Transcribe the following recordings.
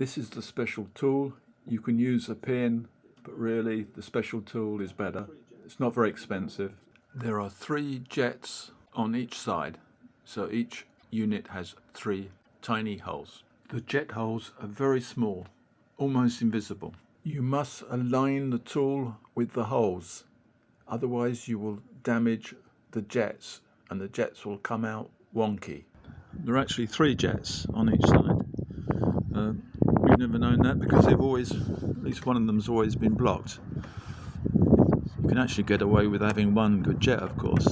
This is the special tool. You can use a pin, but really the special tool is better. It's not very expensive. There are 3 jets on each side, so each unit has 3 tiny holes. The jet holes are very small, almost invisible. You must align the tool with the holes, otherwise you will damage the jets and the jets will come out wonky. There are actually 3 jets on each side. We've never known that because they've always, at least one of them's always been blocked. You can actually get away with having one good jet, of course.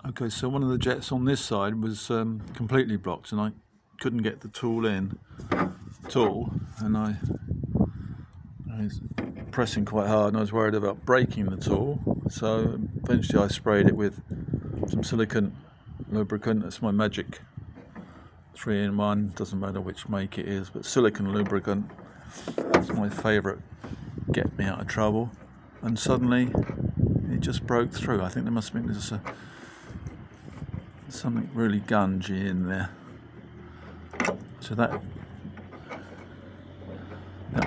Okay, so one of the jets on this side was completely blocked and I couldn't get the tool in at all, and I was pressing quite hard and I was worried about breaking the tool, so eventually I sprayed it with some silicone lubricant. That's my magic 3-in-1, doesn't matter which make it is, but silicone lubricant is my favourite, get me out of trouble. And suddenly it just broke through. I think there must have been something really gungy in there. So that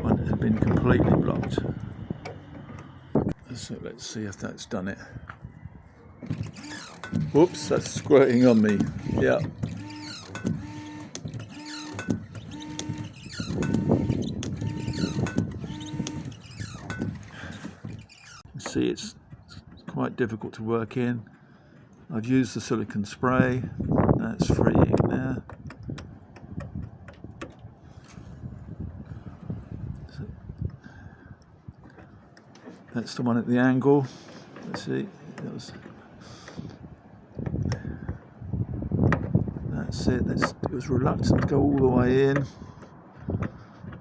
one had been completely blocked. So let's see if that's done it. Whoops, that's squirting on me. Yeah. See, it's quite difficult to work in. I've used the silicone spray, that's freeing there. So that's the one at the angle. Let's see, that's it. It was reluctant to go all the way in.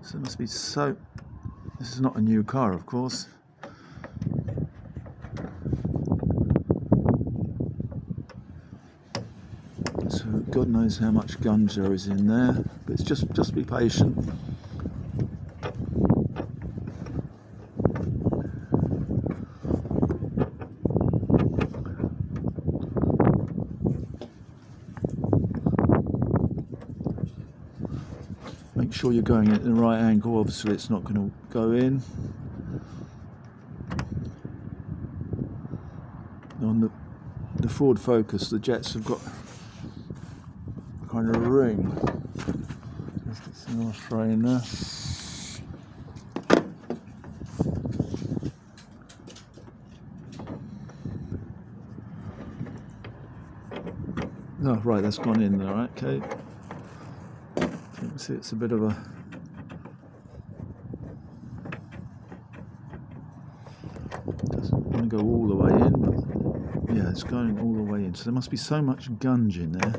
So it must be so. This is not a new car, of course. So God knows how much gunge there is in there, but it's just be patient. Make sure you're going at the right angle, obviously it's not going to go in. On the Ford Focus, the jets have got kind of a ring. Let's get some more spray in there. Oh, right, that's gone in there, okay. You can see it's a bit of a... doesn't want to go all the way in, but yeah, it's going all the way in. So there must be so much gunge in there.